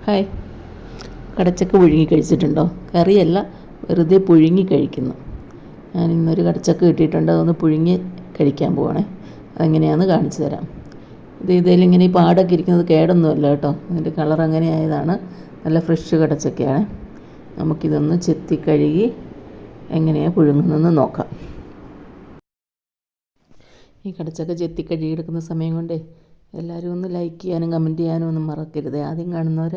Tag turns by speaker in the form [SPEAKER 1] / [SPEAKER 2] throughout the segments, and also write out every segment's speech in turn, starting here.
[SPEAKER 1] Hi, കടച്ചക്ക പുഴുങ്ങി കഴിച്ചിട്ടുണ്ടോ? കറിയല്ല, വെറുതെ പുഴുങ്ങി കഴിക്കുന്നു. ഞാൻ ഇന്നൊരു കടച്ചക്ക കിട്ടിയിട്ടുണ്ട്, അതൊന്ന് പുഴുങ്ങി കഴിക്കാൻ പോവാണേ. അതെങ്ങനെയാണെന്ന് കാണിച്ചു തരാം. ഇതിലിങ്ങനെ ഈ പാടൊക്കെ ഇരിക്കുന്നത് കേടൊന്നുമല്ല കേട്ടോ, ഇതിൻ്റെ കളർ അങ്ങനെ ആയതാണ്. നല്ല ഫ്രഷ് കടച്ചക്കയാണ്. നമുക്കിതൊന്ന് ചെത്തി കഴുകി എങ്ങനെയാണ് പുഴുങ്ങുന്നതെന്ന് നോക്കാം. ഈ കടച്ചക്ക ചെത്തി കഴുകിയെടുക്കുന്ന സമയം കൊണ്ടേ എല്ലാവരും ഒന്ന് ലൈക്ക് ചെയ്യാനും കമൻറ്റ് ചെയ്യാനും ഒന്നും മറക്കരുത്. ആദ്യം കാണുന്നവർ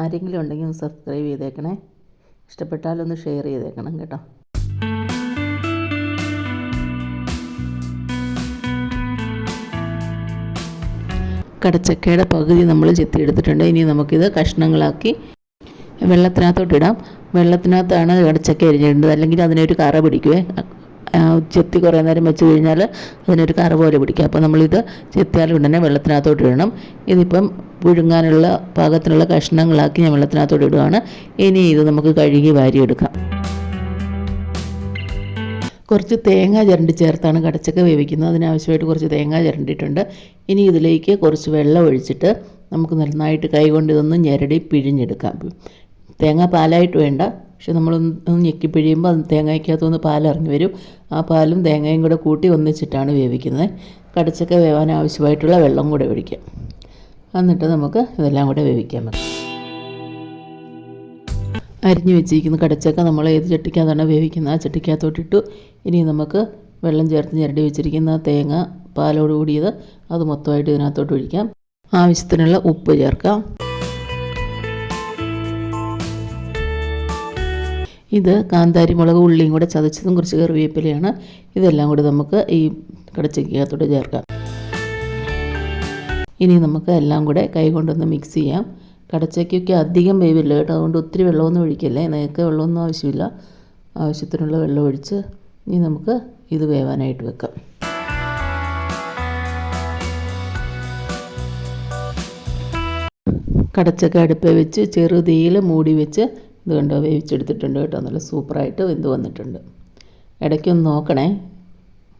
[SPEAKER 1] ആരെങ്കിലും ഉണ്ടെങ്കിൽ ഒന്ന് സബ്സ്ക്രൈബ് ചെയ്തേക്കണേ. ഇഷ്ടപ്പെട്ടാലൊന്ന് ഷെയർ ചെയ്തേക്കണം കേട്ടോ. കടച്ചക്കയുടെ പകുതി നമ്മൾ ചെത്തിയെടുത്തിട്ടുണ്ട്. ഇനി നമുക്കിത് കഷ്ണങ്ങളാക്കി വെള്ളത്തിനകത്തോട്ട് ഇടാം. വെള്ളത്തിനകത്താണ് കടച്ചക്ക അരിഞ്ഞിടേണ്ടത്, അല്ലെങ്കിൽ അതിനൊരു കറ പിടിക്കുവേ. ചെത്തി കുറേ നേരം വെച്ച് കഴിഞ്ഞാൽ അതിനൊരു കറ പോലെ പിടിക്കും. അപ്പോൾ നമ്മളിത് ചെത്തിയാലും ഉടനെ വെള്ളത്തിനകത്തോട്ട് ഇടണം. ഇതിപ്പം പുഴുങ്ങാനുള്ള പാകത്തിനുള്ള കഷ്ണങ്ങളാക്കി ഞാൻ വെള്ളത്തിനകത്തോട്ട് ഇടുകയാണ്. ഇനി ഇത് നമുക്ക് കഴുകി വാരിയെടുക്കാം. കുറച്ച് തേങ്ങ ചിരണ്ടി ചേർത്താണ് കടച്ചക്ക വേവിക്കുന്നത്. അതിനാവശ്യമായിട്ട് കുറച്ച് തേങ്ങ ചിരണ്ടിയിട്ടുണ്ട്. ഇനി ഇതിലേക്ക് കുറച്ച് വെള്ളം ഒഴിച്ചിട്ട് നമുക്ക് നന്നായിട്ട് കൈകൊണ്ട് ഇതൊന്ന് ഞെരടി പിഴിഞ്ഞെടുക്കാം. തേങ്ങ പാലായിട്ട് വേണ്ട, പക്ഷെ നമ്മളൊന്ന് ഞെക്കി പിഴിയുമ്പോൾ അത് തേങ്ങയ്ക്കകത്തുനിന്ന് പാലിറങ്ങി വരും. ആ പാലും തേങ്ങയും കൂടെ കൂട്ടി ഒന്നിച്ചിട്ടാണ് വേവിക്കുന്നത്. കടച്ചക്ക വേവാൻ ആവശ്യമായിട്ടുള്ള വെള്ളം കൂടെ ഒഴിക്കാം. എന്നിട്ട് നമുക്ക് ഇതെല്ലാം കൂടെ വേവിക്കാൻ പറ്റും. അരിഞ്ഞു വെച്ചിരിക്കുന്ന കടച്ചക്ക നമ്മൾ ഏത് ചട്ടിക്കകത്താണ് വേവിക്കുന്നത് ആ ചട്ടിക്കകത്തോട്ടിട്ടു. ഇനി നമുക്ക് വെള്ളം ചേർത്ത് ഞെരടി വെച്ചിരിക്കുന്ന തേങ്ങ പാലോട് കൂടിയത് അത് മൊത്തമായിട്ട് ഇതിനകത്തോട്ട് ഒഴിക്കാം. ആവശ്യത്തിനുള്ള ഉപ്പ് ചേർക്കാം. ഇത് കാന്താരി മുളക് ഉള്ളിയും കൂടെ ചതച്ചതും കുറച്ച് കറിവേപ്പിലയാണ്. ഇതെല്ലാം കൂടി നമുക്ക് ഈ കടച്ചക്കകത്തോട്ട് ചേർക്കാം. ഇനി നമുക്ക് എല്ലാം കൂടെ കൈ കൊണ്ടൊന്ന് മിക്സ് ചെയ്യാം. കടച്ചക്കയ്ക്ക് അധികം വേവില്ല കേട്ടോ, അതുകൊണ്ട് ഒത്തിരി വെള്ളമൊന്നും ഒഴിക്കല്ലേ. നിങ്ങൾക്ക് വെള്ളമൊന്നും ആവശ്യമില്ല. ആവശ്യത്തിനുള്ള വെള്ളം ഒഴിച്ച് ഇനി നമുക്ക് ഇത് വേവാനായിട്ട് വെക്കാം. കടച്ചക്ക അടുപ്പിൽ വെച്ച് ചെറുതീയിൽ മൂടി വെച്ച് ഇത് കണ്ടോ വേവിച്ചെടുത്തിട്ടുണ്ട് കേട്ടോ. നല്ല സൂപ്പറായിട്ട് വെന്ത് വന്നിട്ടുണ്ട്. ഇടയ്ക്കൊന്ന് നോക്കണേ,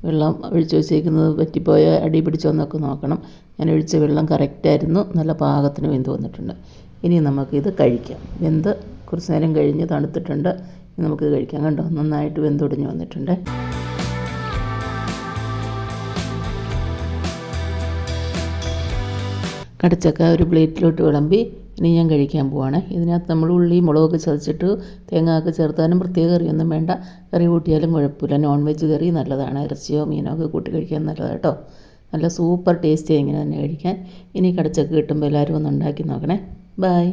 [SPEAKER 1] വെള്ളം ഒഴിച്ച് വെച്ചേക്കുന്നത് പറ്റിപ്പോയ അടി പിടിച്ചോന്നൊക്കെ നോക്കണം. ഞാൻ ഒഴിച്ച വെള്ളം കറക്റ്റായിരുന്നു, നല്ല പാകത്തിന് വെന്ത് വന്നിട്ടുണ്ട്. ഇനി നമുക്കിത് കഴിക്കാം. വെന്ത് കുറച്ച് നേരം കഴിഞ്ഞ് തണുത്തിട്ടുണ്ട്. ഇനി നമുക്കിത് കഴിക്കാം. കണ്ടോ നന്നായിട്ട് വെന്തൊടിഞ്ഞ് വന്നിട്ടുണ്ട്. കടച്ചക്ക ഒരു പ്ലേറ്റിലോട്ട് വിളമ്പി ഇനി ഞാൻ കഴിക്കാൻ പോവാണ്. ഇതിനകത്ത് നമ്മൾ ഉള്ളി മുളകൊക്കെ ചതച്ചിട്ട് തേങ്ങയൊക്കെ ചേർത്താനും പ്രത്യേക കറിയൊന്നും വേണ്ട. കറി കൂട്ടിയാലും കുഴപ്പമില്ല. നോൺ വെജ് കറി നല്ലതാണ്. ഇറച്ചിയോ മീനോ ഒക്കെ കൂട്ടി കഴിക്കാൻ നല്ലതാണ് കേട്ടോ. നല്ല സൂപ്പർ ടേസ്റ്റി ഇങ്ങനെ തന്നെ കഴിക്കാൻ. ഇനി കടച്ചക്ക കിട്ടുമ്പോൾ എല്ലാവരും ഒന്ന് ഉണ്ടാക്കി നോക്കണേ. ബൈ.